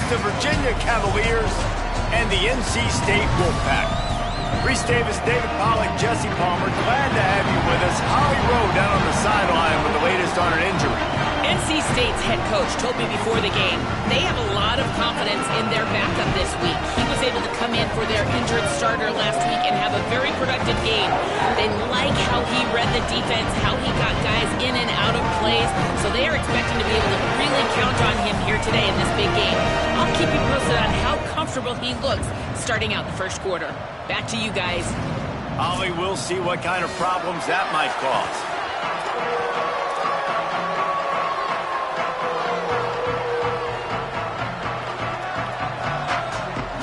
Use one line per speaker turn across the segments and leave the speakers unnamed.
the Virginia Cavaliers and the NC State Wolfpack. Reese Davis, David Pollack, Jesse Palmer, glad to have you with us. Holly Rowe down on the sideline with the latest on an injury.
NC State's head coach told me before the game they have a lot of confidence in their backup this week. He was able to come in for their injured starter last week and have a very productive game. They like how he read the defense, how he got guys in and out of plays, so they are expecting to be able to really count on him here today in this big game. I'll keep you posted on how comfortable he looks starting out the first quarter. Back to you guys.
Holly, we'll see what kind of problems that might cause.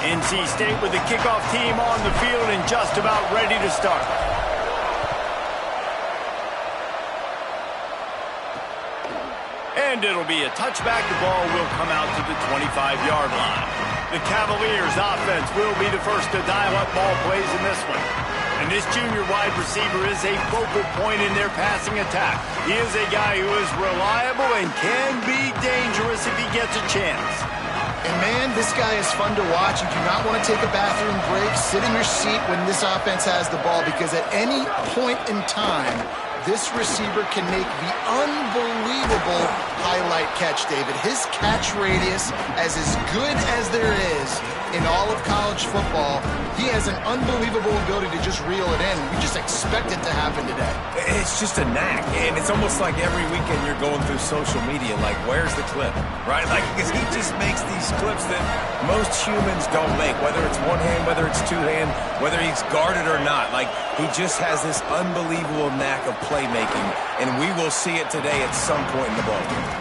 NC State with the kickoff team on the field and just about ready to start. And it'll be a touchback. The ball will come out to the 25-yard line. The Cavaliers offense will be the first to dial up ball plays in this one. And this junior wide receiver is a focal point in their passing attack. He is a guy who is reliable and can be dangerous if he gets a chance.
And man, this guy is fun to watch. You do not want to take a bathroom break, sit in your seat when this offense has the ball, because at any point in time, this receiver can make the unbelievable highlight catch, David. His catch radius is as good as there is in all of college football. He has an unbelievable ability to just reel it in. We just expect it to happen today.
It's just a knack, and it's almost like every weekend you're going through social media, like, where's the clip, right? Like, because he just makes these clips that most humans don't make, whether it's one hand, whether it's two hand, whether he's guarded or not. Like, he just has this unbelievable knack of playmaking, and we will see it today at some point in the ballgame.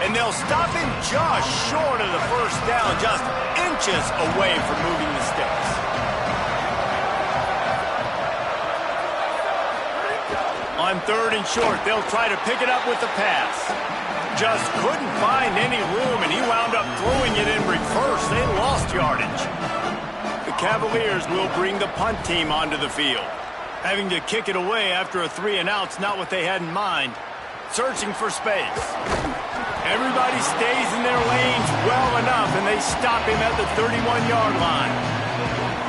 And they'll stop him just short of the first down, just inches away from moving the sticks. On third and short, they'll try to pick it up with the pass. Just couldn't find any room, and he wound up throwing it in reverse. They lost yardage. The Cavaliers will bring the punt team onto the field. Having to kick it away after a 3-and-out's not what they had in mind. Searching for space. Everybody stays in their lanes well enough, and they stop him at the 31-yard line.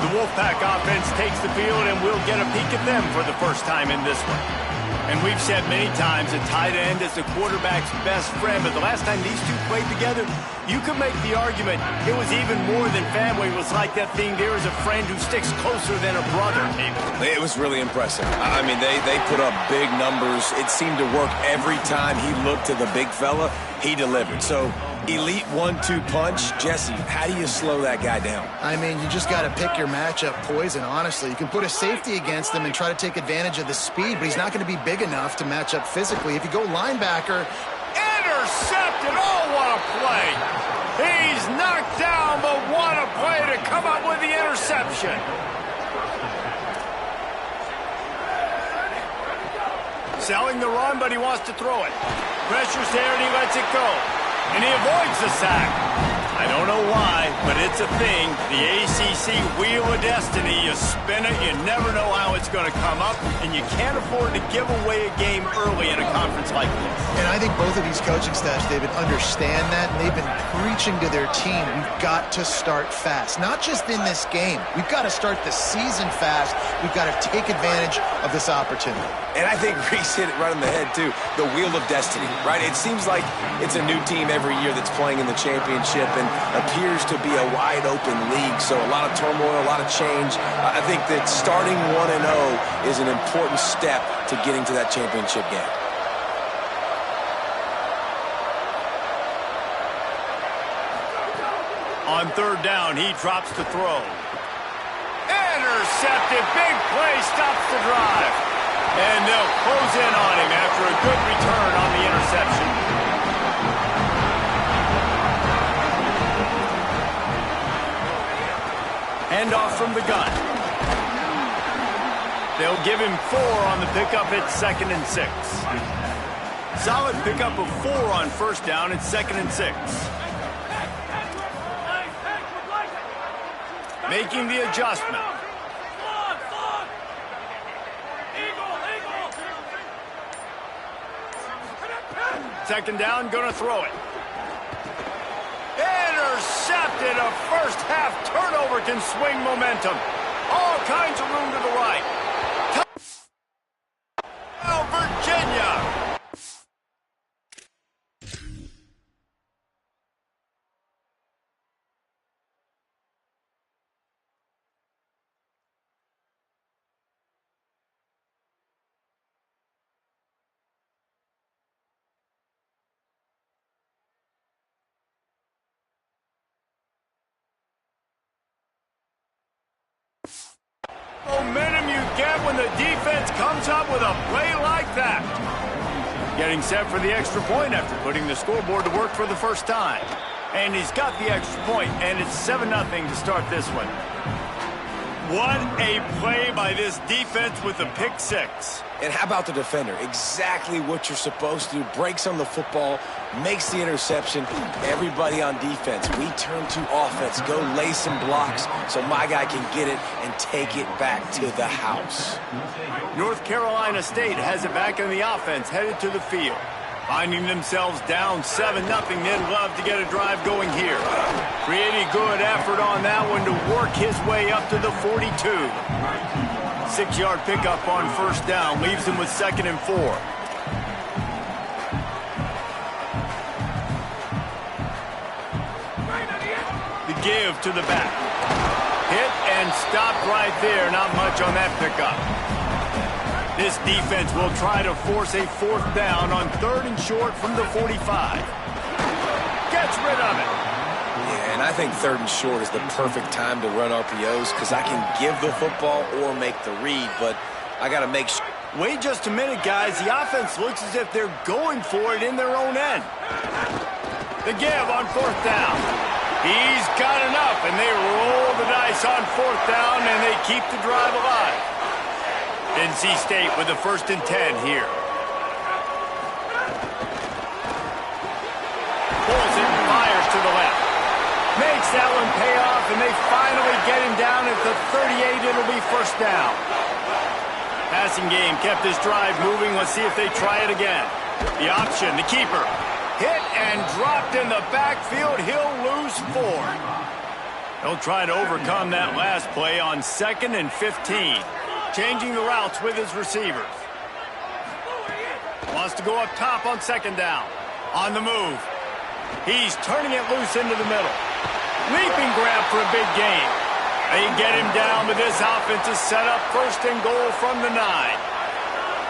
The Wolfpack offense takes the field, and we'll get a peek at them for the first time in this one. And we've said many times a tight end is the quarterback's best friend, but the last time these two played together, you could make the argument it was even more than family. It was like that thing, there is a friend who sticks closer than a brother, maybe.
It was really impressive. I mean, they put up big numbers. It seemed to work every time he looked to the big fella. He delivered. So, elite 1-2 punch. Jesse, how do you slow that guy down?
I mean, you just got to pick your matchup poison, honestly. You can put a safety against him and try to take advantage of the speed, but he's not going to be big enough to match up physically. If you go linebacker...
Intercepted! Oh, what a play! He's knocked down, but what a play to come up with the interception! Selling the run, but he wants to throw it. Pressure's there, and he lets it go. And he avoids the sack. I don't know why, but it's a thing. The ACC Wheel of Destiny. You spin it, you never know how it's going to come up, and you can't afford to give away a game early in a conference like this.
And I think both of these coaching staffs, David, understand that, and they've been preaching to their team, we've got to start fast. Not just in this game. We've got to start the season fast. We've got to take advantage of this opportunity.
And I think Reese hit it right on the head, too. The Wheel of Destiny, right? It seems like it's a new team every year that's playing in the championship and appears to be a wide-open league. So a lot of turmoil, a lot of change. I think that starting 1-0 is an important step to getting to that championship game.
On third down, he drops the throw. Intercepted. Big play stops the drive. And they'll close in on him after a good return on the interception. Handoff from the gun. They'll give him 4 on the pickup at 2nd and 6. Solid pickup of 4 on first down at 2nd and 6. Making the adjustment. Second down, gonna throw it. Intercepted! first half turnover can swing momentum. All kinds of room to the right. Virginia. Momentum you get when the defense comes up with a play like that. Getting set for the extra point after putting the scoreboard to work for the first time. And he's got the extra point, and it's 7-0 to start this one. What a play by this defense with the pick six.
And how about the defender? Exactly what you're supposed to do. Breaks on the football, makes the interception. Everybody on defense, we turn to offense. Go lay some blocks so my guy can get it and take it back to the house.
North Carolina State has it back in the offense, headed to the field. Finding themselves down 7-0, they'd love to get a drive going here. Pretty good effort on that one to work his way up to the 42. 6-yard pickup on first down leaves him with 2nd and 4. The give to the back. Hit and stopped right there. Not much on that pickup. This defense will try to force a 4th down on 3rd and short from the 45. Gets rid of it.
Yeah, and I think 3rd and short is the perfect time to run RPOs because I can give the football or make the read, but I got to make sure.
Wait just a minute, guys. The offense looks as if they're going for it in their own end. The give on 4th down. He's got enough, and they roll the dice on 4th down, and they keep the drive alive. NC State with the 1st and 10 here. Pulls it and fires to the left. Makes that one pay off, and they finally get him down at the 38. It'll be 1st down. Passing game kept this drive moving. Let's see if they try it again. The option, the keeper. Hit and dropped in the backfield. He'll lose 4. He'll try to overcome that last play on 2nd and 15. Changing the routes with his receivers. Wants to go up top on 2nd down. On the move. He's turning it loose into the middle. Leaping grab for a big gain. They get him down, but this offense is set up 1st and goal from the 9.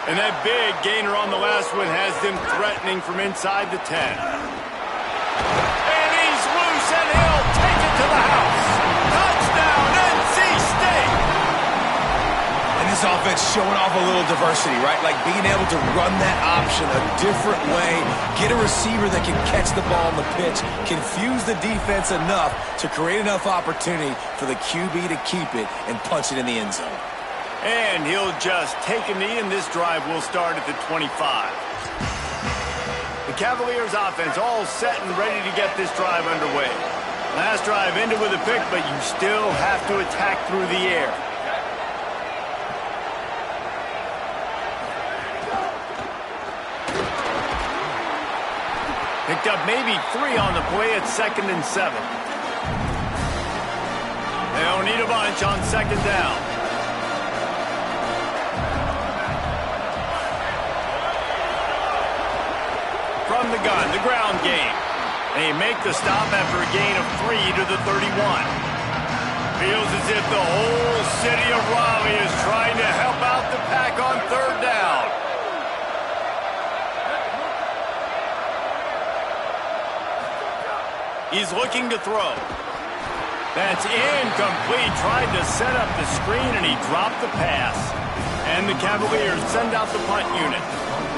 And that big gainer on the last one has them threatening from inside the 10. And he's loose, and he'll take it to the house. Touchdown, NC State!
And this offense showing off a little diversity, right? Like being able to run that option a different way, get a receiver that can catch the ball on the pitch, confuse the defense enough to create enough opportunity for the QB to keep it and punch it in the end zone.
And he'll just take a knee, and this drive will start at the 25. The Cavaliers offense all set and ready to get this drive underway. Last drive ended with a pick, but you still have to attack through the air. Picked up maybe 3 on the play at 2nd and 7. They don't need a bunch on 2nd down. From the gun, the ground game. They make the stop after a gain of 3 to the 31. Feels as if the whole city of Raleigh is trying to help out the pack on 3rd down. He's looking to throw. That's incomplete. Tried to set up the screen, and he dropped the pass. And the Cavaliers send out the punt unit.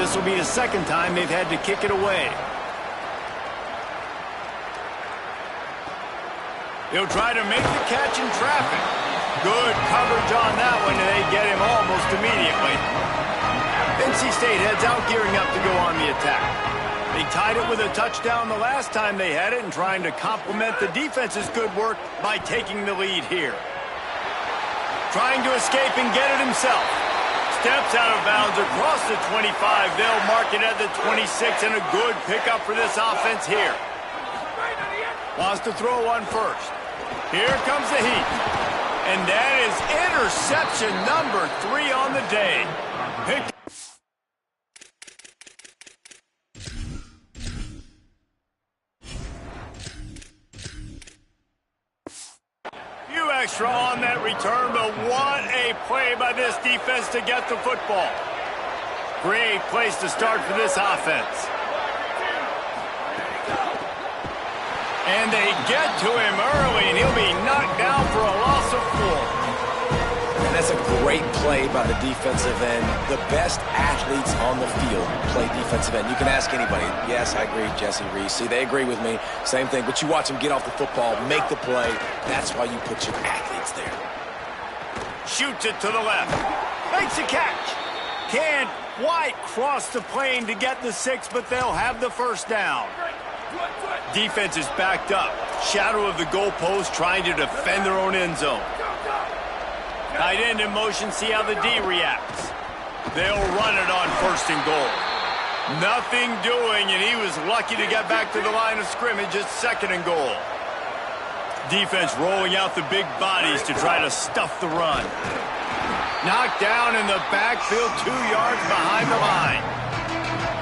This will be the 2nd time they've had to kick it away. He'll try to make the catch in traffic. Good coverage on that one, and they get him almost immediately. NC State heads out gearing up to go on the attack. They tied it with a touchdown the last time they had it and trying to complement the defense's good work by taking the lead here. Trying to escape and get it himself. Steps out of bounds across the 25. They'll mark it at the 26, and a good pickup for this offense here. Wants to throw on 1st. Here comes the heat. And that is interception number 3 on the day. Few extra on that return, but what a play by this defense to get the football. Great place to start for this offense. And they get to him early, and he'll be knocked down for a loss of 4.
And that's a great play by the defensive end. The best athletes on the field play defensive end. You can ask anybody. Yes, I agree, Jesse Reese. See, they agree with me. Same thing. But you watch them get off the football, make the play. That's why you put your athletes there.
Shoots it to the left. Makes a catch. Can't quite cross the plane to get the 6, but they'll have the first down. Defense is backed up. Shadow of the goalpost trying to defend their own end zone. Tight end in motion, see how the D reacts. They'll run it on 1st and goal. Nothing doing, and he was lucky to get back to the line of scrimmage at 2nd and goal. Defense rolling out the big bodies to try to stuff the run. Knocked down in the backfield, 2 yards behind the line.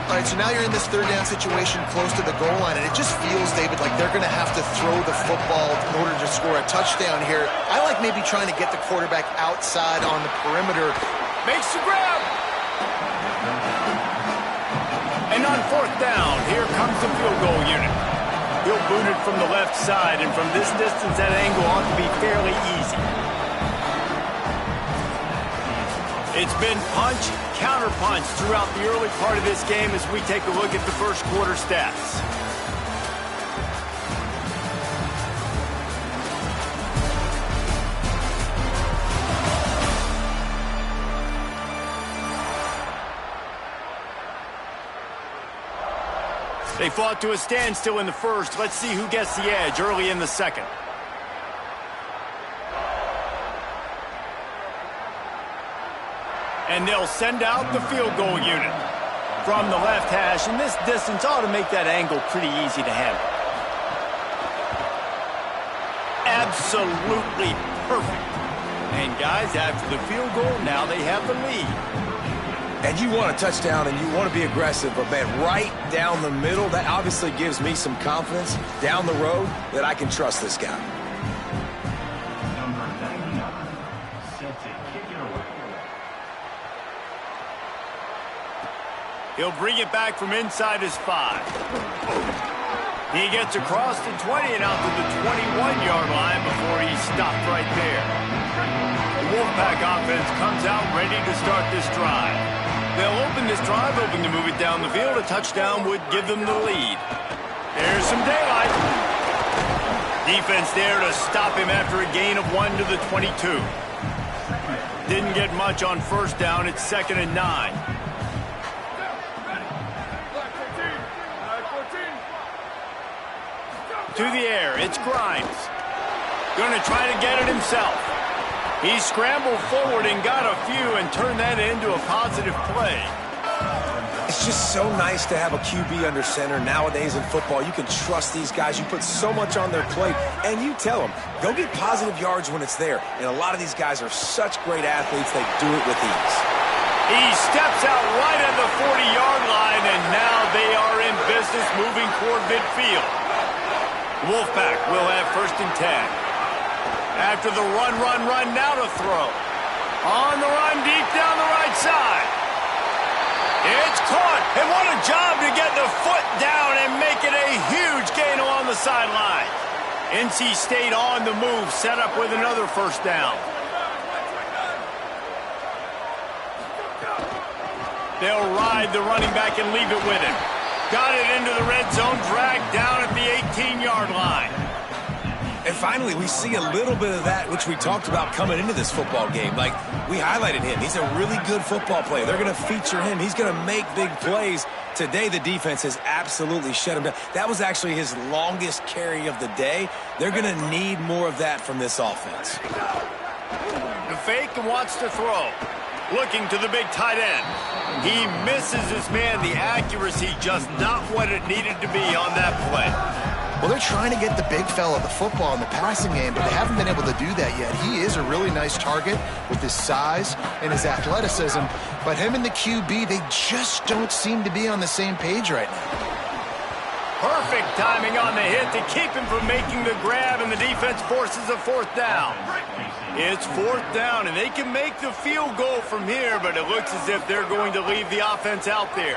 All right, so now you're in this 3rd down situation close to the goal line, and it just feels, David, like they're going to have to throw the football in order to score a touchdown here. I like maybe trying to get the quarterback outside on the perimeter.
Makes the grab. And on 4th down, here comes the field goal unit. He'll boot it from the left side, and from this distance, that angle ought to be fairly easy. It's been punch, counter-punch throughout the early part of this game as we take a look at the first quarter stats. They fought to a standstill in the first. Let's see who gets the edge early in the second. And they'll send out the field goal unit from the left hash. And this distance ought to make that angle pretty easy to handle. Absolutely perfect. And guys, after the field goal, now they have the lead.
And you want a touchdown and you want to be aggressive, but man, right down the middle, that obviously gives me some confidence down the road that I can trust this guy.
He'll bring it back from inside his 5. He gets across the 20 and out to the 21-yard line before he's stopped right there. The Wolfpack offense comes out ready to start this drive. They'll open this drive, hoping to move it down the field. A touchdown would give them the lead. There's some daylight. Defense there to stop him after a gain of 1 to the 22. Didn't get much on 1st down. It's 2nd and 9. To the air, it's Grimes. Going to try to get it himself. He scrambled forward and got a few and turned that into a positive play.
It's just so nice to have a QB under center nowadays in football. You can trust these guys. You put so much on their plate, and you tell them, go get positive yards when it's there. And a lot of these guys are such great athletes, they do it with ease.
He steps out right at the 40-yard line, and now they are in business moving toward midfield. Wolfpack will have 1st and 10. After the run, now to throw. On the run, deep down the right side. It's caught, and what a job to get the foot down and make it a huge gain along the sideline. NC State on the move, set up with another 1st down. They'll ride the running back and leave it with him. Got it into the red zone, dragged down at the 18-yard line.
And finally, we see a little bit of that, which we talked about coming into this football game. Like, we highlighted him. He's a really good football player. They're going to feature him. He's going to make big plays. Today, the defense has absolutely shut him down. That was actually his longest carry of the day. They're going to need more of that from this offense.
The fake and wants to throw. Looking to the big tight end. He misses his man. The accuracy just not what it needed to be on that play.
Well, they're trying to get the big fella the football in the passing game, but they haven't been able to do that yet. He is a really nice target with his size and his athleticism, but him and the QB, they just don't seem to be on the same page right now.
Perfect timing on the hit to keep him from making the grab, and the defense forces a fourth down. It's fourth down, and they can make the field goal from here, but it looks as if they're going to leave the offense out there.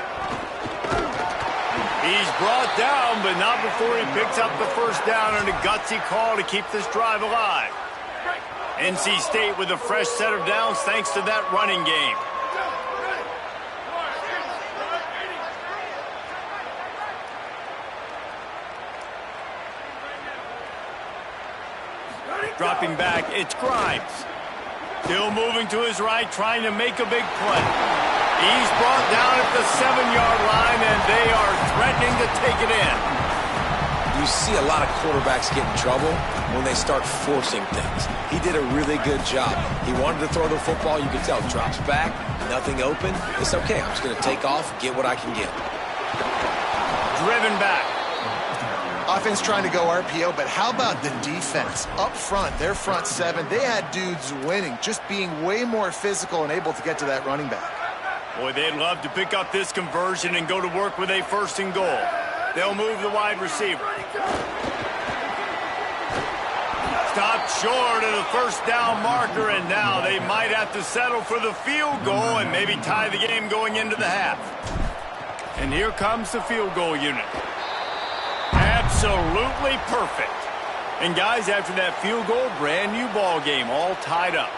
He's brought down, but not before he picks up the first down on a gutsy call to keep this drive alive. NC State with a fresh set of downs thanks to that running game. Dropping back, it's Grimes. Still moving to his right, trying to make a big play. He's brought down at the 7-yard line, and they are threatening to take it in.
You see a lot of quarterbacks get in trouble when they start forcing things. He did a really good job. He wanted to throw the football. You can tell, drops back, nothing open. It's okay. I'm just going to take off, get what I can get.
Driven back.
Offense trying to go RPO, but how about the defense? Up front, their front seven, they had dudes winning, just being way more physical and able to get to that running back.
Boy, they'd love to pick up this conversion and go to work with a first and goal. They'll move the wide receiver. Stopped short of the first down marker, and now they might have to settle for the field goal and maybe tie the game going into the half. And here comes the field goal unit. Absolutely perfect. And guys, after that field goal, brand new ball game, all tied up.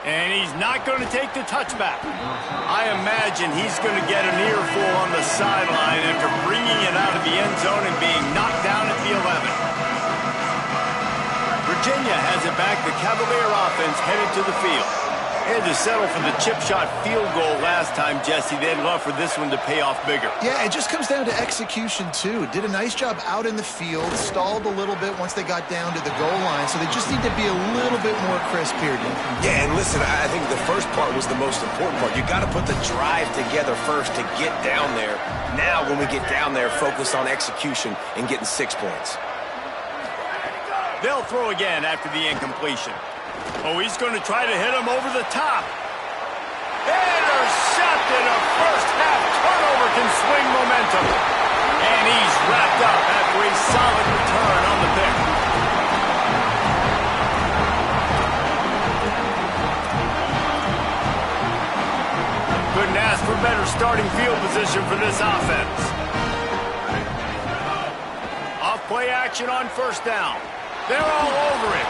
And he's not going to take the touchback. I imagine he's going to get an earful on the sideline after bringing it out of the end zone and being knocked down at the 11. Virginia has it back. The Cavalier offense headed to the field. They had to settle for the chip shot field goal last time, Jesse. They'd love for this one to pay off bigger.
Yeah, it just comes down to execution, too. Did a nice job out in the field, stalled a little bit once they got down to the goal line, so they just need to be a little bit more crisp here, dude.
Yeah, and listen, I think the first part was the most important part. You got to put the drive together first to get down there. Now, when we get down there, focus on execution and getting 6 points.
They'll throw again after the incompletion. Oh, he's going to try to hit him over the top. Intercepted. A first-half turnover can swing momentum. And he's wrapped up after a solid return on the pick. Couldn't ask for better starting field position for this offense. Off play action on first down. They're all over him.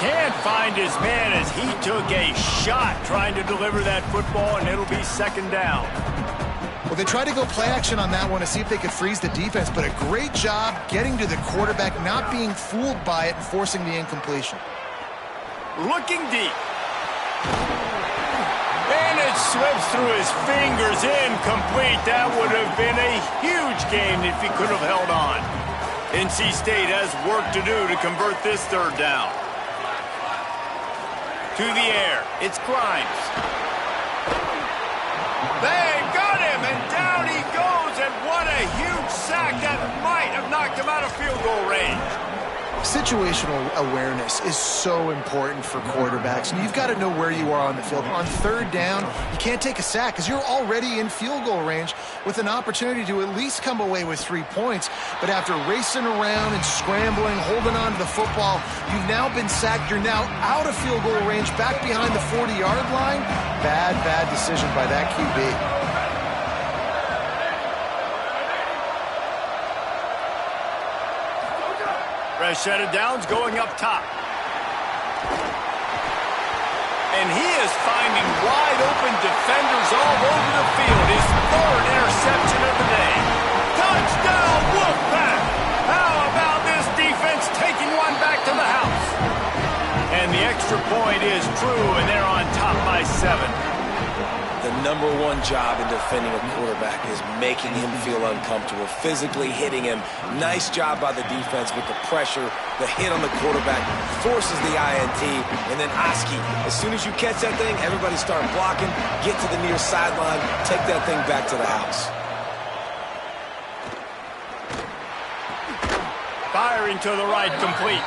Can't find his man as he took a shot trying to deliver that football, and it'll be second down.
Well, they tried to go play action on that one to see if they could freeze the defense, but a great job getting to the quarterback, not being fooled by it and forcing the incompletion.
Looking deep. And it slips through his fingers, incomplete. That would have been a huge game if he could have held on. NC State has work to do to convert this third down. To the air, it's Grimes. They got him, and down he goes, and what a huge sack that might have knocked him out of field goal range.
Situational awareness is so important for quarterbacks, and you've got to know where you are on the field. On third down, you can't take a sack because you're already in field goal range with an opportunity to at least come away with 3 points. But after racing around and scrambling, holding on to the football, you've now been sacked. You're now out of field goal range, back behind the 40-yard line. Bad decision by that QB.
Fresh set of downs going up top. And he is finding wide open defenders all over the field. His third interception of the day. Touchdown, Wolfpack! How about this defense taking one back to the house? And the extra point is true, and they're on top by 7.
the #1 job in defending a quarterback is making him feel uncomfortable, physically hitting him. Nice job by the defense with the pressure, the hit on the quarterback, forces the INT, and then Oski. As soon as you catch that thing, everybody start blocking, get to the near sideline, take that thing back to the house.
Firing to the right, complete.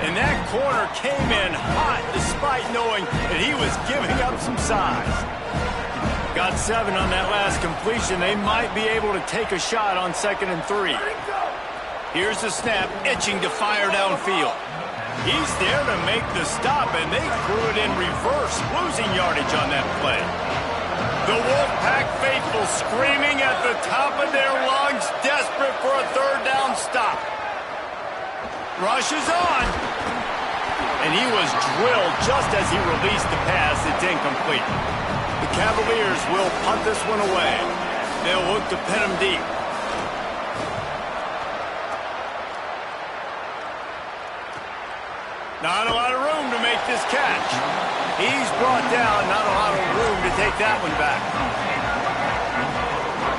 And that corner came in hot despite knowing that he was giving up some size. Got 7 on that last completion. They might be able to take a shot on 2nd and 3. Here's the snap, itching to fire downfield. He's there to make the stop, and they threw it in reverse, losing yardage on that play. The Wolfpack faithful screaming at the top of their lungs, desperate for a 3rd down stop. Rush is on. And he was drilled just as he released the pass. It's incomplete. The Cavaliers will punt this one away. They'll look to pin him deep. Not a lot of room to make this catch. He's brought down, not a lot of room to take that one back.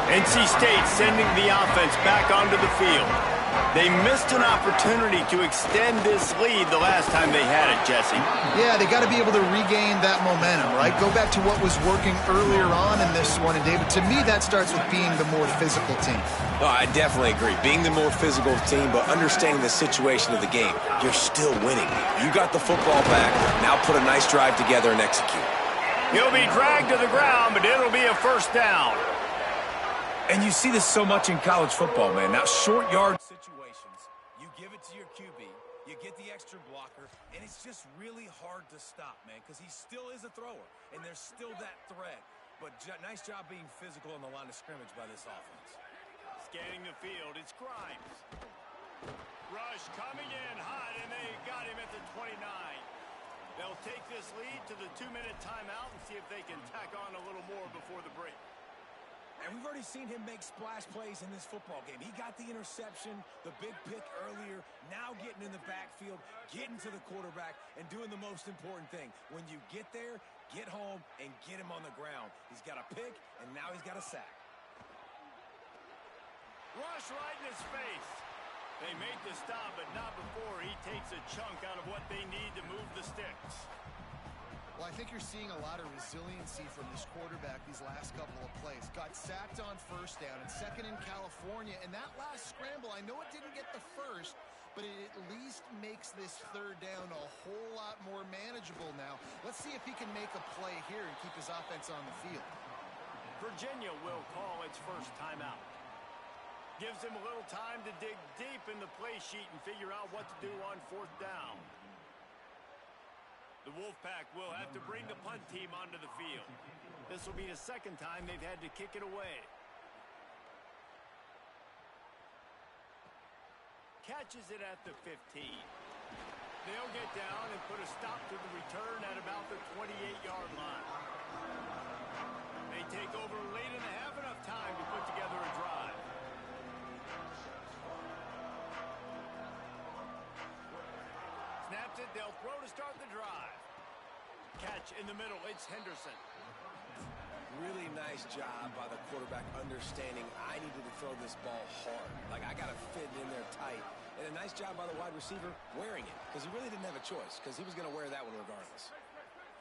NC State sending the offense back onto the field. They missed an opportunity to extend this lead the last time they had it, Jesse.
Yeah, they got to be able to regain that momentum, right? Go back to what was working earlier on in this one. And, David, to me, that starts with being the more physical team.
Oh, I definitely agree. Being the more physical team, but understanding the situation of the game. You're still winning. You got the football back. Now put a nice drive together and execute.
He'll be dragged to the ground, but it'll be a 1st down.
And you see this so much in college football, man. Now, short yard situations, you give it to your QB, you get the extra blocker, and it's just really hard to stop, man, because he still is a thrower, and there's still that threat. But nice job being physical on the line of scrimmage by this offense.
Scanning the field, it's Grimes. Rush coming in hot, and they got him at the 29. They'll take this lead to the 2-minute timeout and see if they can tack on a little more before the break.
And we've already seen him make splash plays in this football game. He got the interception, the big pick earlier, now getting in the backfield, getting to the quarterback, and doing the most important thing. When you get there, get home, and get him on the ground. He's got a pick, and now he's got a sack.
Rush right in his face. They make the stop, but not before he takes a chunk out of what they need to move the sticks.
Well, I think you're seeing a lot of resiliency from this quarterback these last couple of plays. Got sacked on 1st down and 2nd in California. And that last scramble, I know it didn't get the 1st, but it at least makes this 3rd down a whole lot more manageable now. Let's see if he can make a play here and keep his offense on the field.
Virginia will call its 1st timeout. Gives him a little time to dig deep in the play sheet and figure out what to do on 4th down. The Wolfpack will have to bring the punt team onto the field. This will be the 2nd time they've had to kick it away. Catches it at the 15. They'll get down and put a stop to the return at about the 28-yard line. They take over late in the half, enough time to put together a drive. Snaps it, they'll throw to start the drive. Catch in the middle, it's Henderson.
Really nice job by the quarterback understanding I needed to throw this ball hard. Like, I got to fit in there tight. And a nice job by the wide receiver wearing it, because he really didn't have a choice, because he was going to wear that one regardless.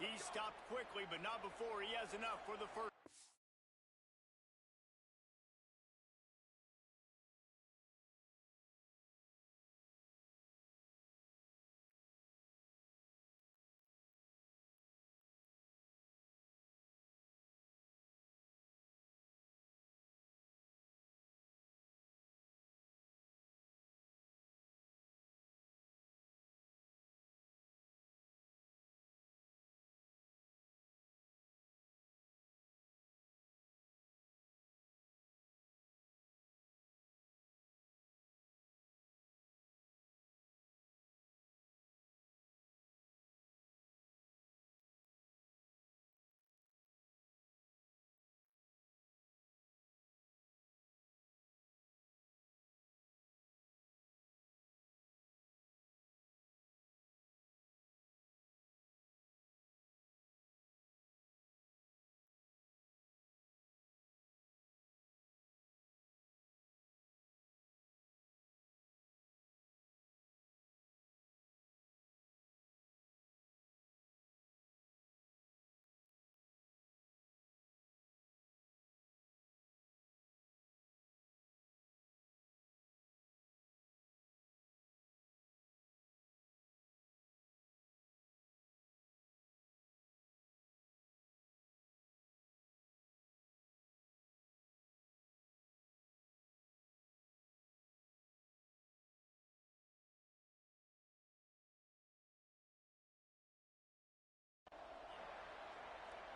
He stopped quickly, but not before he has enough for the 1st.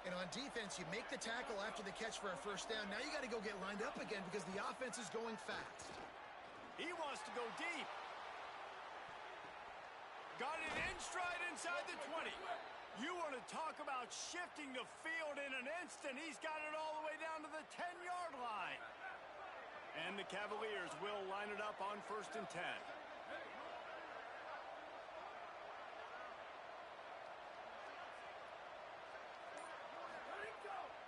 And on defense, you make the tackle after the catch for a first down. Now you got to go get lined up again because the offense is going fast.
He wants to go deep. Got it in stride inside the 20. You want to talk about shifting the field in an instant. He's got it all the way down to the 10-yard line. And the Cavaliers will line it up on 1st and 10.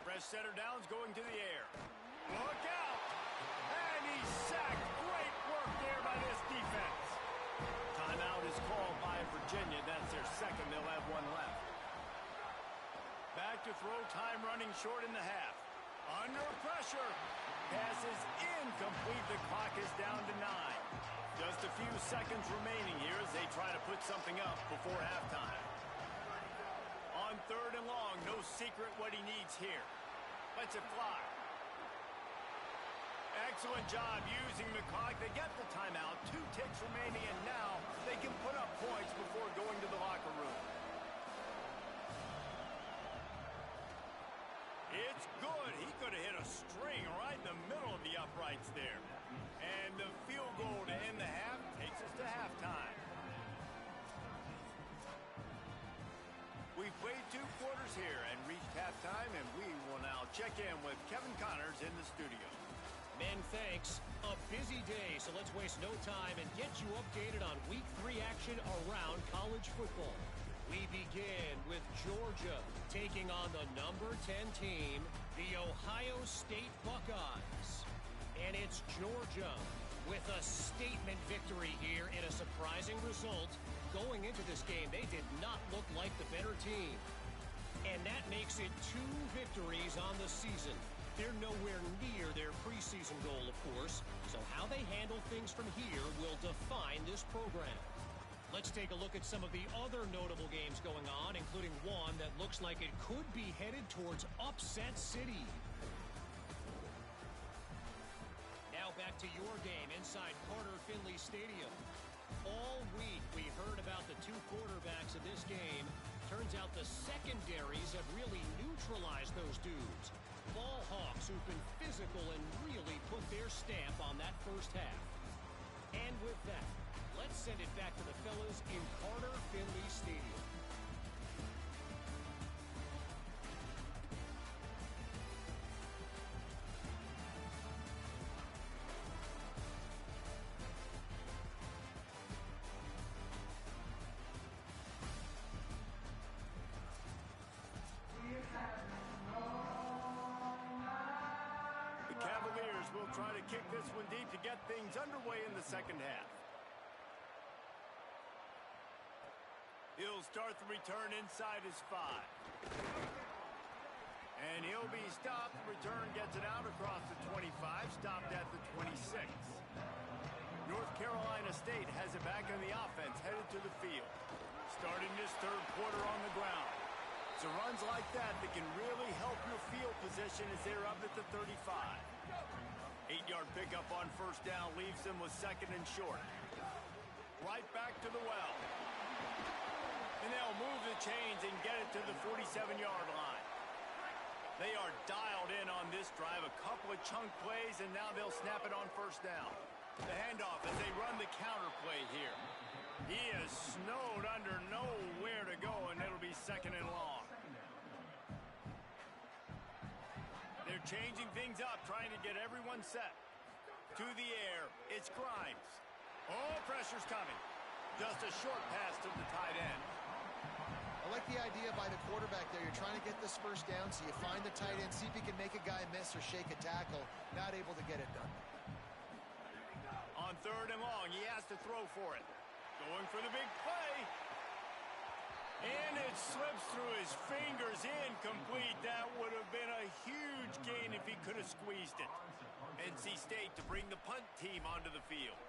Fresh center downs going to the air. Look out! And he's sacked. Great work there by this defense. Timeout is called by Virginia. That's their second. They'll have one left. Back to throw, time running short in the half. Under pressure. Pass is incomplete. The clock is down to 9. Just a few seconds remaining here as they try to put something up before halftime. On 3rd and long, no secret what he needs here. Lets it fly. Excellent job using the clock. They get the timeout. 2 ticks remaining, and now they can put up points before going to the locker room. It's good. He could have hit a string right in the middle of the uprights there. And the field goal to end the half takes us to halftime. We've played 2 quarters here and reached halftime, and we will now check in with Kevin Connors in the studio.
Men, thanks. A busy day, so let's waste no time and get you updated on Week 3 action around college football. We begin with Georgia taking on the number 10 team, the Ohio State Buckeyes. And it's Georgia with a statement victory here in a surprising result. Going into this game, they did not look like the better team. And that makes it 2 victories on the season. They're nowhere near their preseason goal, of course, so how they handle things from here will define this program. Let's take a look at some of the other notable games going on, including one that looks like it could be headed towards Upset City. Now back to your game inside Carter Finley Stadium. All week we heard about the 2 quarterbacks of this game. Turns out the secondaries have really neutralized those dudes. Ball hawks who've been physical and really put their stamp on that first half. And with that, let's send it back to the fellas in Carter Finley Stadium.
The Cavaliers will try to kick this one deep to get things underway in the second half. He'll start the return inside his 5. And he'll be stopped. The return gets it out across the 25, stopped at the 26. North Carolina State has it back on the offense, headed to the field. Starting this 3rd quarter on the ground. So runs like that can really help your field position as they're up at the 35. 8-yard pickup on 1st down leaves them with 2nd and short. Right back to the well. And they'll move the chains and get it to the 47-yard line. They are dialed in on this drive. A couple of chunk plays, and now they'll snap it on 1st down. The handoff as they run the counter play here. He is snowed under, nowhere to go, and it'll be 2nd and long. They're changing things up, trying to get everyone set. To the air, it's Grimes. Oh, pressure's coming. Just a short pass to the tight end.
I like the idea by the quarterback there. You're trying to get this first down, so you find the tight end, see if he can make a guy miss or shake a tackle. Not able to get it done.
On 3rd and long, he has to throw for it. Going for the big play. And it slips through his fingers, incomplete. That would have been a huge gain if he could have squeezed it. NC State to bring the punt team onto the field.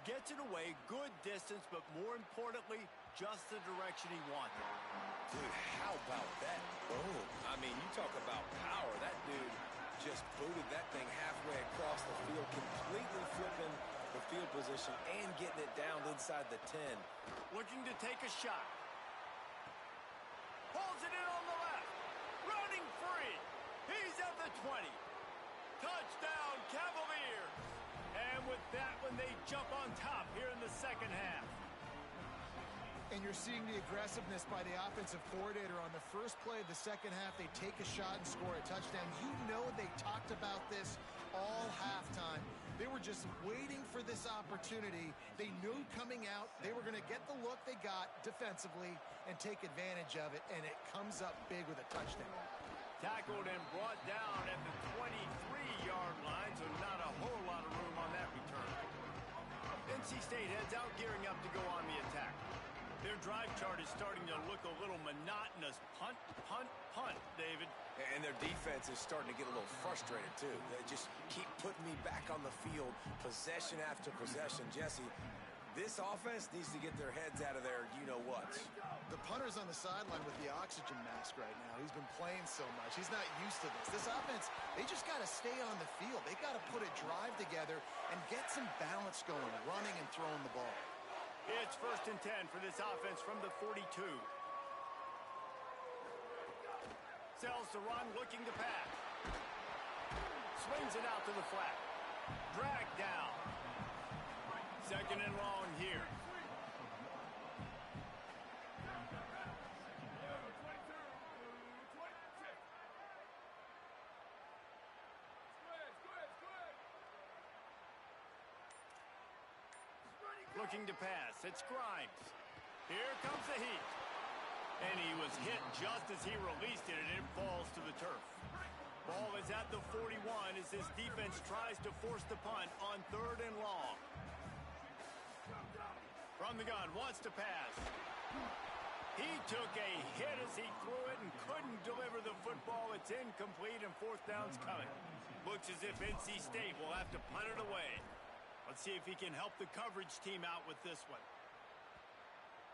Gets it away, good distance, but more importantly, just the direction he wanted.
Dude, how about that boom? I mean, you talk about power. That dude just booted that thing halfway across the field, completely flipping the field position and getting it down inside the 10.
Looking to take a shot. Pulls it in on the left. with that when they jump on top here in the second half.
And you're seeing the aggressiveness by the offensive coordinator on the first play of the second half. They take a shot and score a touchdown. You know they talked about this all halftime. They were just waiting for this opportunity. They knew coming out they were going to get the look they got defensively and take advantage of it, and it comes up big with a touchdown.
Tackled and brought down at the 23-yard line, so not a whole lot of room on that return. NC State heads out, gearing up to go on the attack. Their drive chart is starting to look a little monotonous. Punt, punt, punt, David.
And their defense is starting to get a little frustrated, too. They just keep putting me back on the field, possession after possession. Jesse, this offense needs to get their heads out of their you-know-whats.
The punter's on the sideline with the oxygen mask right now. He's been playing so much. He's not used to this. This offense, they just got to stay on the field. They got to put a drive together and get some balance going, running and throwing the ball.
It's 1st and 10 for this offense from the 42. Sells to run, looking to pass. Swings it out to the flat. Drag down. 2nd and long here. Looking to pass. It's Grimes. Here comes the heat. And he was hit just as he released it, and it falls to the turf. Ball is at the 41 as this defense tries to force the punt on 3rd and long. From the gun, wants to pass. He took a hit as he threw it and couldn't deliver the football. It's incomplete, and 4th down's coming. Looks as if NC State will have to punt it away. Let's see if he can help the coverage team out with this one.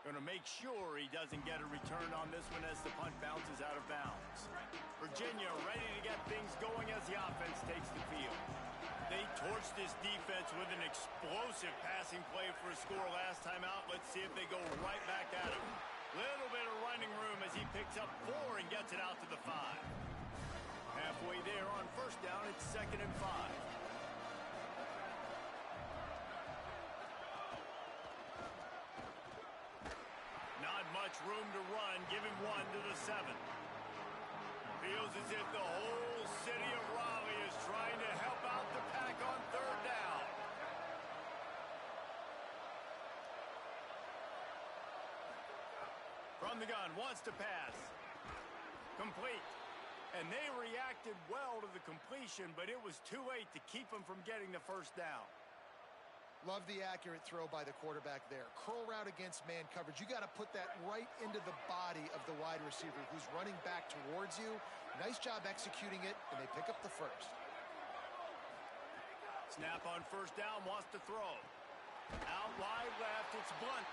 Going to make sure he doesn't get a return on this one as the punt bounces out of bounds. Virginia ready to get things going as the offense takes the field. They torched this defense with an explosive passing play for a score last time out. Let's see if they go right back at him. Little bit of running room as he picks up 4 and gets it out to the 5. Halfway there on 1st down, it's 2nd and 5. Not much room to run. Give him 1 to the 7. Feels as if the whole city of Raleigh is trying to help out the Pack on 3rd down. From the gun, wants to pass. Complete. And they reacted well to the completion, but it was too late to keep them from getting the 1st down.
Love the accurate throw by the quarterback there. Curl route against man coverage. You got to put that right into the body of the wide receiver who's running back towards you. Nice job executing it, and they pick up the 1st.
Snap on 1st down, wants to throw. Out wide left, it's Blunt.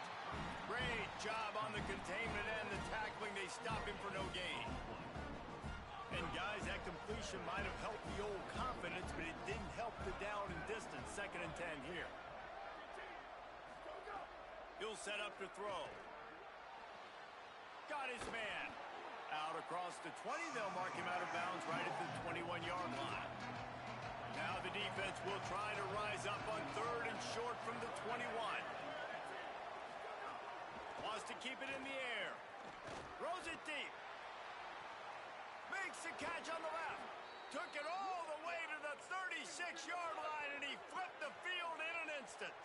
Great job on the containment and the tackling. They stop him for no gain. And guys, that completion might have helped the old confidence, but it didn't help the down and distance. 2nd and 10 here. He'll set up to throw. Got his man. Out across the 20. They'll mark him out of bounds right at the 21-yard line. Now the defense will try to rise up on 3rd and short from the 21. Wants to keep it in the air. Throws it deep. Makes the catch on the left. Took it all the way to the 36-yard line, and he flipped the field in an instant.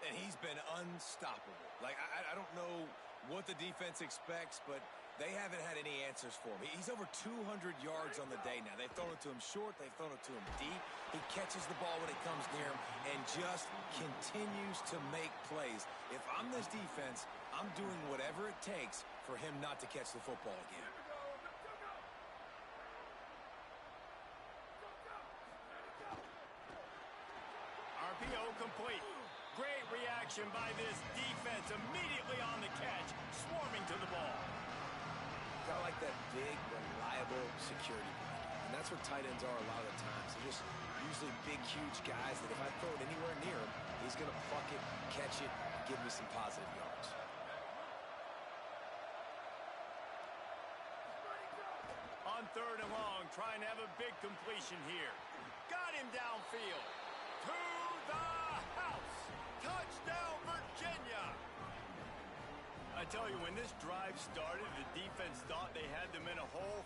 And he's been unstoppable. Like, I don't know what the defense expects, but they haven't had any answers for him. He's over 200 yards on the day now. They've thrown it to him short. They've thrown it to him deep. He catches the ball when it comes near him and just continues to make plays. If I'm this defense, I'm doing whatever it takes for him not to catch the football again.
RPO complete. Great reaction by this defense. Immediately on the catch, swarming to the ball.
Kind of like that big, reliable security blanket. And that's what tight ends are a lot of the times. They're just usually big, huge guys that if I throw it anywhere near him, he's going to pluck it, catch it, and give me some positive yards.
On 3rd and long, trying to have a big completion here. Got him downfield. 2 the house. Touchdown, Virginia. I tell you, when this drive started, the defense thought they had them in a hole.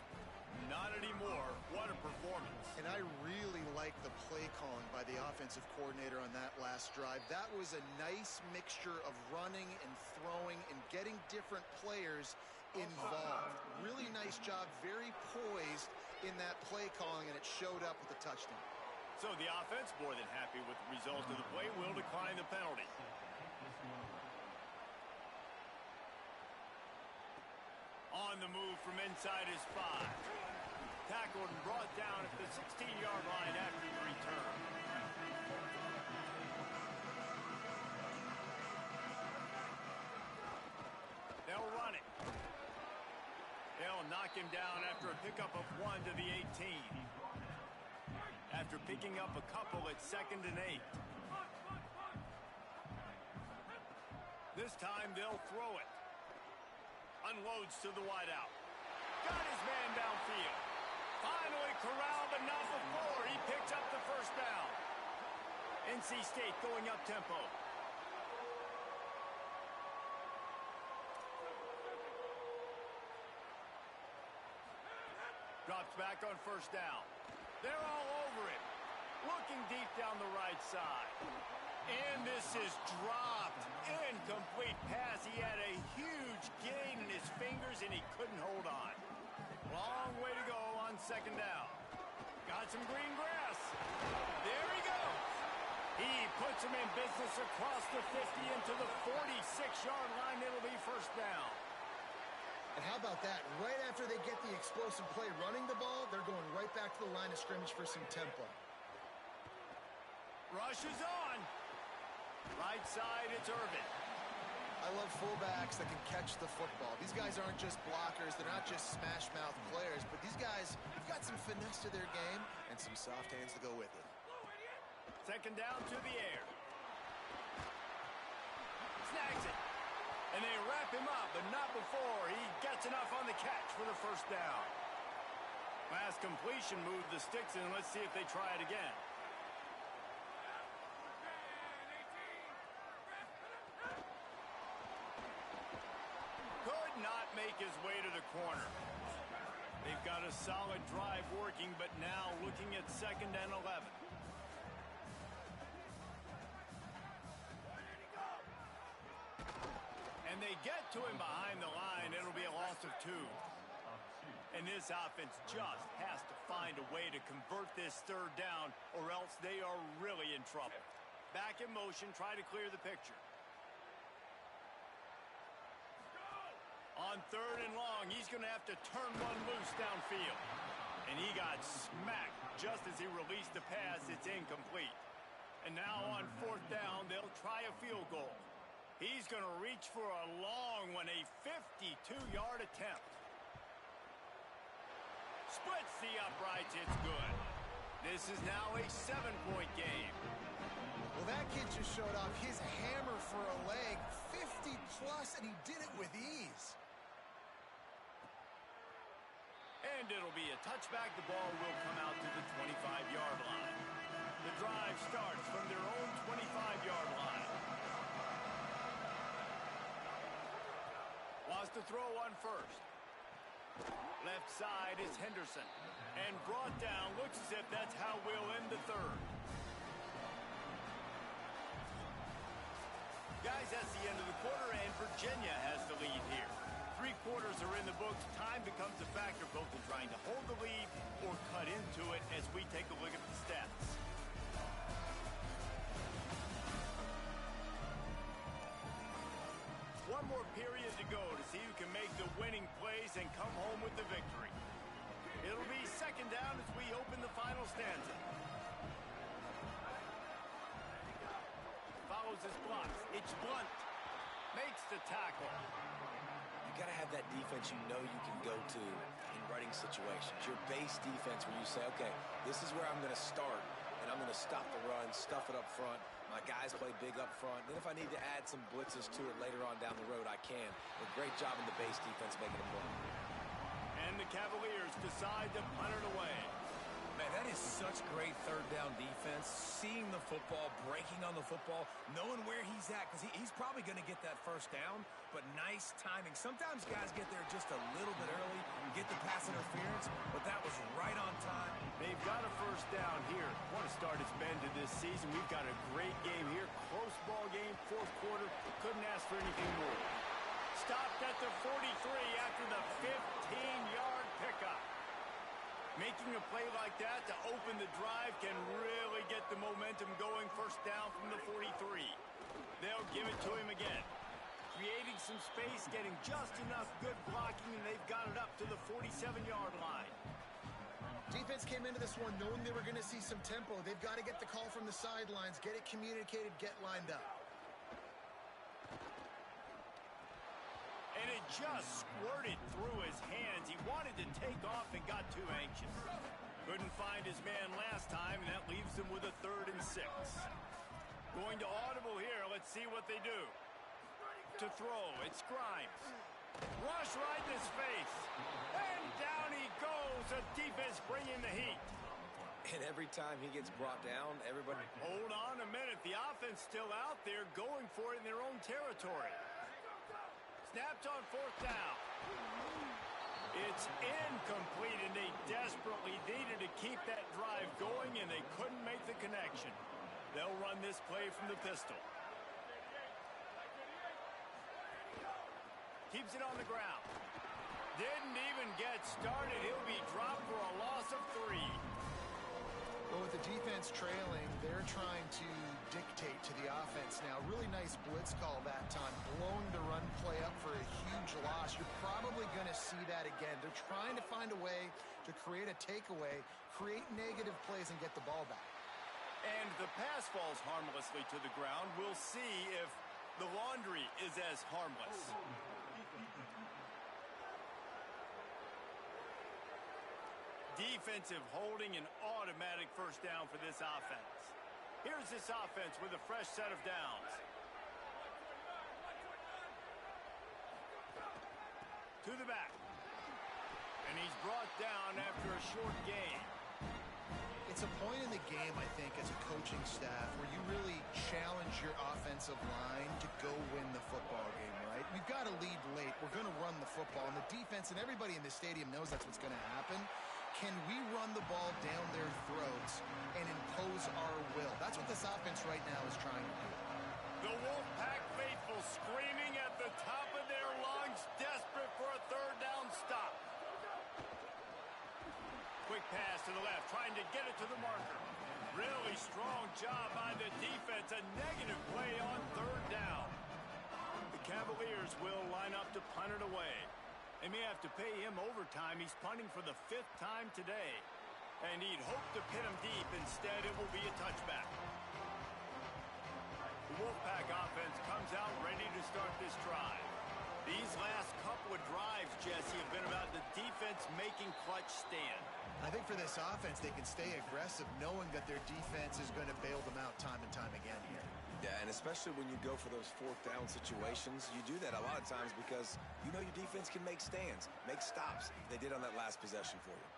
Not anymore. What a performance.
And I really like the play calling by the offensive coordinator on that last drive. That was a nice mixture of running and throwing and getting different players involved. Really nice job, very poised in that play calling, and it showed up with a touchdown.
So the offense, more than happy with the result of the play, will decline the penalty. On the move from inside his 5. Tackled and brought down at the 16-yard line after the return. They'll run it. They'll knock him down after a pickup of 1 to the 18. After picking up a couple at 2nd and 8. This time they'll throw it. Unloads to the wideout. Got his man downfield. Finally corralled, but not before. He picks up the first down. NC State going up tempo. Drops back on first down. They're all over him. Looking deep down the right side. And this is dropped. Incomplete pass. He had a huge gain in his fingers, and he couldn't hold on. Long way to go on 2nd down. Got some green grass. There he goes. He puts him in business across the 50 into the 46-yard line. It'll be first down.
And how about that? Right after they get the explosive play running the ball, they're going right back to the line of scrimmage for some tempo.
Rush is on. Right side, it's Irvin.
I love fullbacks that can catch the football. These guys aren't just blockers. They're not just smash-mouth players, but these guys have got some finesse to their game and some soft hands to go with it.
2nd down to the air. Snags it. And they wrap him up, but not before he gets enough on the catch for the first down. Last completion moved the sticks in. Let's see if they try it again. Not make his way to the corner. They've got a solid drive working, but now looking at 2nd and 11. And they get to him behind the line. It'll be a loss of 2. And this offense just has to find a way to convert this 3rd down, or else they are really in trouble. Back in motion, try to clear the picture. On 3rd and long, he's going to have to turn one loose downfield. And he got smacked just as he released the pass. It's incomplete. And now on 4th down, they'll try a field goal. He's going to reach for a long one, a 52-yard attempt. Splits the uprights, it's good. This is now a 7-point game.
Well, that kid just showed off his hammer for a leg, 50-plus, and he did it with ease.
And it'll be a touchback. The ball will come out to the 25-yard line. The drive starts from their own 25-yard line. Wants to throw on first. Left side is Henderson. And brought down. Looks as if that's how we'll end the 3rd. Guys, that's the end of the quarter, and Virginia has the lead here. 3 quarters are in the books. Time becomes a factor both in trying to hold the lead or cut into it as we take a look at the stats. One more period to go to see who can make the winning plays and come home with the victory. It'll be 2nd down as we open the final stanza. Follows his blocks. It's Blunt. Makes the tackle.
You got to have that defense you know you can go to in running situations. Your base defense where you say, okay, this is where I'm going to start, and I'm going to stop the run, stuff it up front. My guys play big up front. Then if I need to add some blitzes to it later on down the road, I can. But great job in the base defense making a play.
And the Cavaliers decide to punt it away.
Man, that is such great third down defense. Seeing the football, breaking on the football, knowing where he's at, because he's probably going to get that first down, but nice timing. Sometimes guys get there just a little bit early and get the pass interference, but that was right on time.
They've got a first down here. What a start it's been to this season. We've got a great game here. Close ball game, fourth quarter. Couldn't ask for anything more. Stopped at the 43 after the 15-yard pickup. Making a play like that to open the drive can really get the momentum going. First down from the 43. They'll give it to him again. Creating some space, getting just enough good blocking, and they've got it up to the 47-yard line.
Defense came into this one knowing they were going to see some tempo. They've got to get the call from the sidelines, get it communicated, get lined up.
And it just squirted through his hands. He wanted to take off and got too anxious. Couldn't find his man last time, and that leaves him with a 3rd and 6. Going to audible here. Let's see what they do. To throw, it's Grimes. Rush right in his face. And down he goes. The defense bringing the heat.
And every time he gets brought down, everybody...
Hold on a minute. The offense still out there going for it in their own territory. Snapped on 4th down. It's incomplete, and they desperately needed to keep that drive going, and they couldn't make the connection. They'll run this play from the pistol. Keeps it on the ground. Didn't even get started. He'll be dropped for a loss of 3.
Well, with the defense trailing, they're trying to dictate to the offense now. Really nice blitz call that time, blowing the run play up for a huge loss. You're probably going to see that again. They're trying to find a way to create a takeaway, create negative plays, and get the ball back.
And the pass falls harmlessly to the ground. We'll see if the laundry is as harmless. Defensive holding, an automatic first down for this offense. Here's this offense with a fresh set of downs. To the back. And he's brought down after a short gain.
It's a point in the game, I think, as a coaching staff where you really challenge your offensive line to go win the football game, right? We've got to lead late. We're going to run the football. And the defense and everybody in the stadium knows that's what's going to happen. Can we run the ball down their throats and impose our will? That's what this offense right now is trying to do.
The Wolfpack faithful screaming at the top of their lungs, desperate for a 3rd down stop. Quick pass to the left, trying to get it to the marker. Really strong job by the defense. A negative play on 3rd down. The Cavaliers will line up to punt it away. They may have to pay him overtime. He's punting for the 5th time today. And he'd hoped to pin him deep. Instead, it will be a touchback. The Wolfpack offense comes out ready to start this drive. These last couple of drives, Jesse, have been about the defense making clutch stand.
I think for this offense, they can stay aggressive knowing that their defense is going to bail them out time and time again here.
Yeah, and especially when you go for those 4th down situations, you do that a lot of times because you know your defense can make stands, make stops. They did on that last possession for you.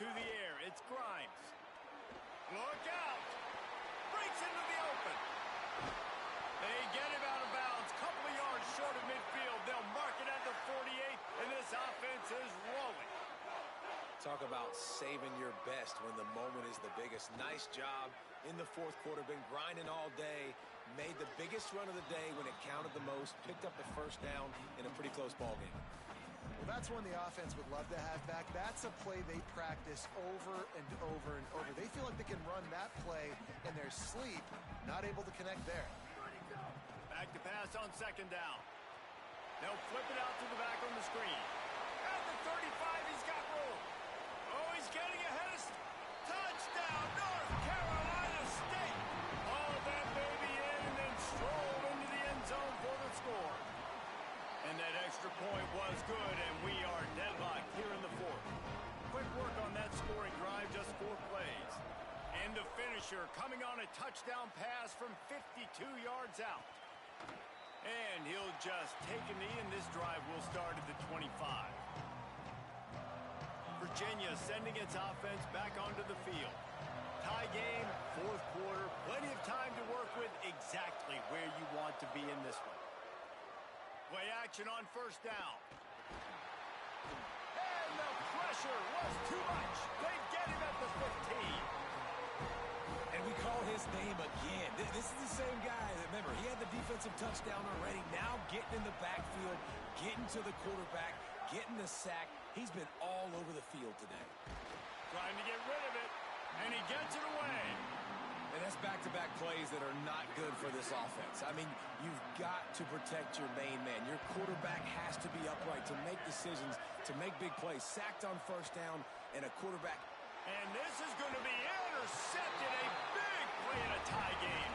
To the air, it's Grimes. Look out! Breaks into the open. They get him out of bounds, couple of yards short of midfield. They'll mark it at the 48, and this offense is rolling.
Talk about saving your best when the moment is the biggest. Nice job in the 4th quarter. Been grinding all day. Made the biggest run of the day when it counted the most. Picked up the first down in a pretty close ball game.
Well, that's one the offense would love to have back. That's a play they practice over and over and over. They feel like they can run that play in their sleep. Not able to connect there.
Back to pass on 2nd down. They'll flip it out to the back on the screen. At the 35, he's got room. Oh, he's getting ahead of... Touchdown, North Carolina State! Hauled that baby in and then strolled into the end zone for the score. And that extra point was good, and we are deadlocked here in the 4th. Quick work on that scoring drive, just 4 plays. And the finisher coming on a touchdown pass from 52 yards out. And he'll just take a knee, and this drive will start at the 25. For Virginia sending its offense back onto the field. Tie game, fourth quarter, plenty of time to work with exactly where you want to be in this one. Play action on first down. And the pressure was too much. They get him at the 15.
And we call his name again. This is the same guy. Remember, he had the defensive touchdown already. Now getting in the backfield, getting to the quarterback, getting the sack. He's been all over the field today.
Trying to get rid of it, and he gets it away.
And that's back-to-back plays that are not good for this offense. I mean, you've got to protect your main man. Your quarterback has to be upright to make decisions, to make big plays. Sacked on first down, and a quarterback.
And this is going to be intercepted. A big play in a tie game.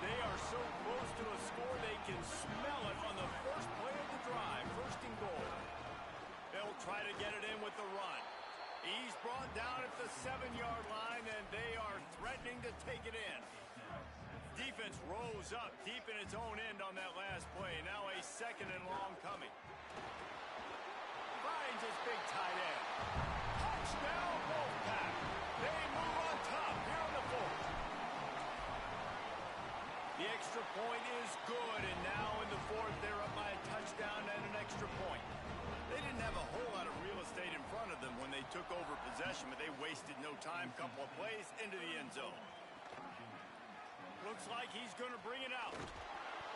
They are so close to a score they can smell it on the first play of the drive. First and goal. They'll try to get it in with the run. He's brought down at the 7-yard line, and they are threatening to take it in. Defense rose up deep in its own end on that last play. Now a second and long coming. Finds his big tight end. Touchdown, Wolfpack. They move on top here on the fourth. The extra point is good, and now in the fourth, they're up by a touchdown and an extra point. They didn't have a whole lot of real estate in front of them when they took over possession, but they wasted no time. Couple of plays into the end zone. Looks like he's going to bring it out.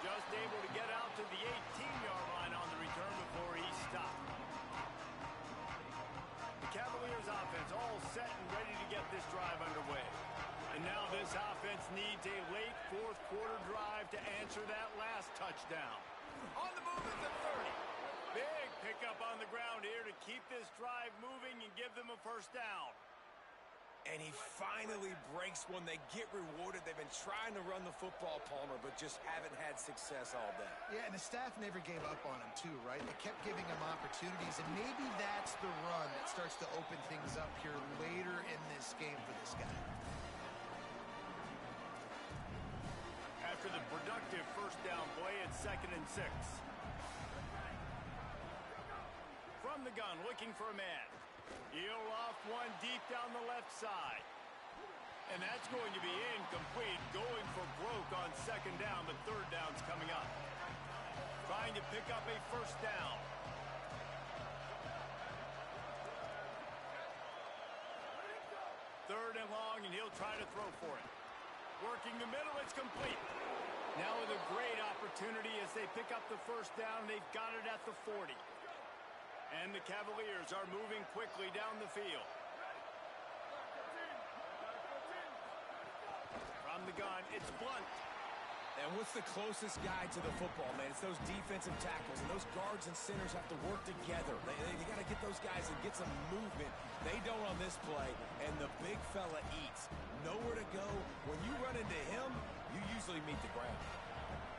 Just able to get out to the 18-yard line on the return before he stopped. The Cavaliers offense all set and ready to get this drive underway. And now this offense needs a late fourth quarter drive to answer that last touchdown. On the move at the 30. Big pickup on the ground here to keep this drive moving and give them a first down.
And he finally breaks one. They get rewarded. They've been trying to run the football, Palmer, but just haven't had success all day.
Yeah, and the staff never gave up on him too, right? They kept giving him opportunities, and maybe that's the run that starts to open things up here later in this game for this guy.
After the productive first down play, it's 2nd and 6. From the gun, looking for a man. He'll loft one deep down the left side. And that's going to be incomplete. Going for broke on second down, but third down's coming up. Trying to pick up a first down. Third and long, and he'll try to throw for it. Working the middle, it's complete. Now with a great opportunity as they pick up the first down. They've got it at the 40. And the Cavaliers are moving quickly down the field. From the gun, it's Blunt.
And what's the closest guy to the football, man? It's those defensive tackles, and those guards and centers have to work together. They got to get those guys and get some movement. They don't on this play, and the big fella eats. Nowhere to go. When you run into him, you usually meet the ground.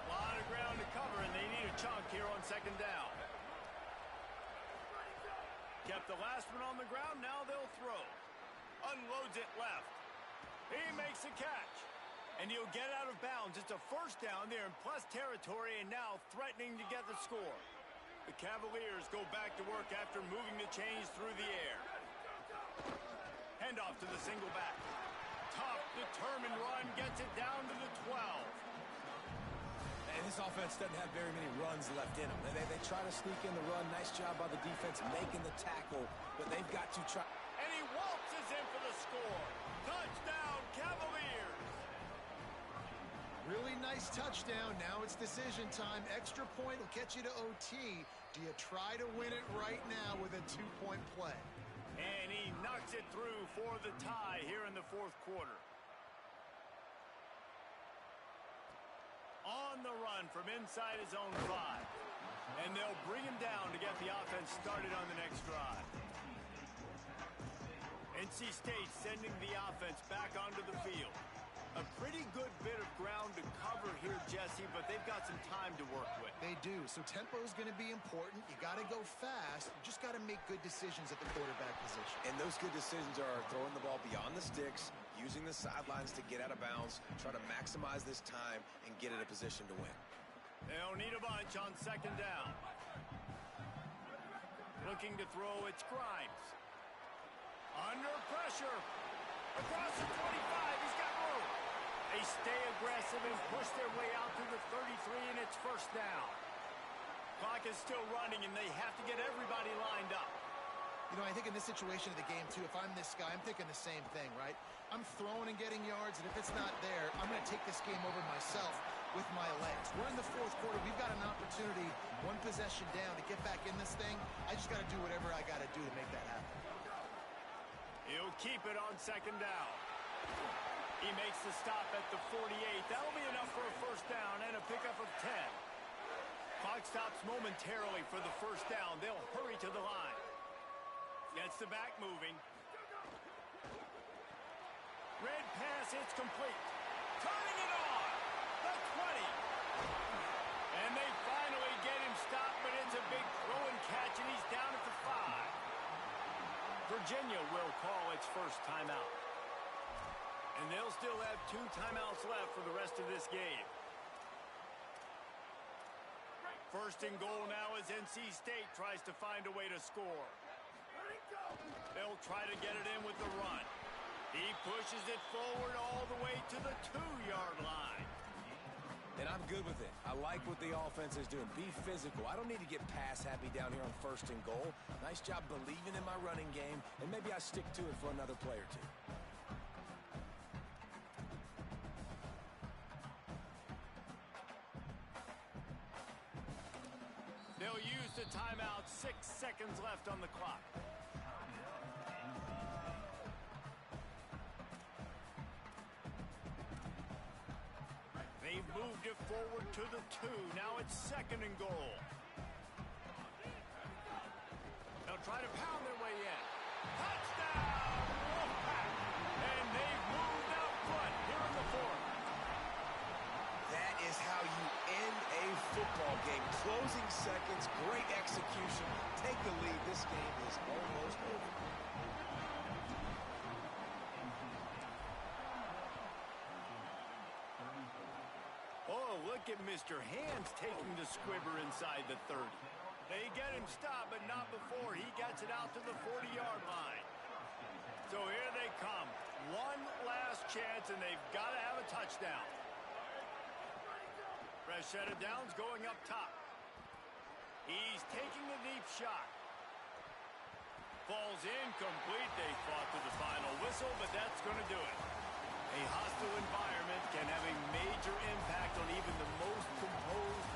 A lot of ground to cover, and they need a chunk here on second down. Kept the last one on the ground, now they'll throw. Unloads it left. He makes a catch. And he'll get out of bounds. It's a first down there in plus territory, and now threatening to get the score. The Cavaliers go back to work after moving the chains through the air. Handoff to the single back. Tough, determined run, gets it down to the 12.
And this offense doesn't have very many runs left in them. They try to sneak in the run. Nice job by the defense making the tackle, but they've got to try.
And he waltzes in for the score. Touchdown, Cavaliers.
Really nice touchdown. Now it's decision time. Extra point will get you to OT. Do you try to win it right now with a 2-point play?
And he knocks it through for the tie here in the fourth quarter. On the run from inside his own 5. And they'll bring him down to get the offense started on the next drive. NC State sending the offense back onto the field. A pretty good bit of ground to cover here, Jesse, but they've got some time to work with.
They do. So tempo is going to be important. You got to go fast. You just got to make good decisions at the quarterback position.
And those good decisions are throwing the ball beyond the sticks, using the sidelines to get out of bounds, try to maximize this time and get in a position to win.
They'll need a bunch on second down. Looking to throw, it's Grimes. Under pressure. Across the 25, he's got room. They stay aggressive and push their way out through the 33, and it's first down. Clock is still running, and they have to get everybody lined up.
You know, I think in this situation of the game, too, if I'm this guy, I'm thinking the same thing, right? I'm throwing and getting yards, and if it's not there, I'm going to take this game over myself with my legs. We're in the fourth quarter. We've got an opportunity, one possession down, to get back in this thing. I just got to do whatever I got to do to make that happen.
He'll keep it on second down. He makes the stop at the 48. That'll be enough for a first down and a pickup of 10. Clock stops momentarily for the first down. They'll hurry to the line. Gets the back moving. Red pass, it's complete. Turning it on. The 20. And they finally get him stopped, but it's a big throw and catch, and he's down at the 5. Virginia will call its first timeout. And they'll still have 2 timeouts left for the rest of this game. First and goal now as NC State tries to find a way to score. They'll try to get it in with the run. He pushes it forward all the way to the 2-yard line.
And I'm good with it. I like what the offense is doing. Be physical. I don't need to get pass happy down here on first and goal. Nice job believing in my running game, and maybe I stick to it for another play or two.
They'll use the timeout. 6 seconds left on the clock. They've moved it forward to the 2. Now it's second and goal. They'll try to pound their way in. Touchdown! Wolfpack! And they've moved out front here in the 4th.
That is how you end a football game. Closing seconds, great execution. Take the lead. This game is almost over.
Oh, look at Mr. Hands taking the squibber inside the 30. They get him stopped, but not before he gets it out to the 40-yard line. So here they come. One last chance, and they've got to have a touchdown. Fresh set of downs going up top. He's taking a deep shot. Falls incomplete. They fought to the final whistle, but that's going to do it. A hostile environment can have a major impact on even the most composed,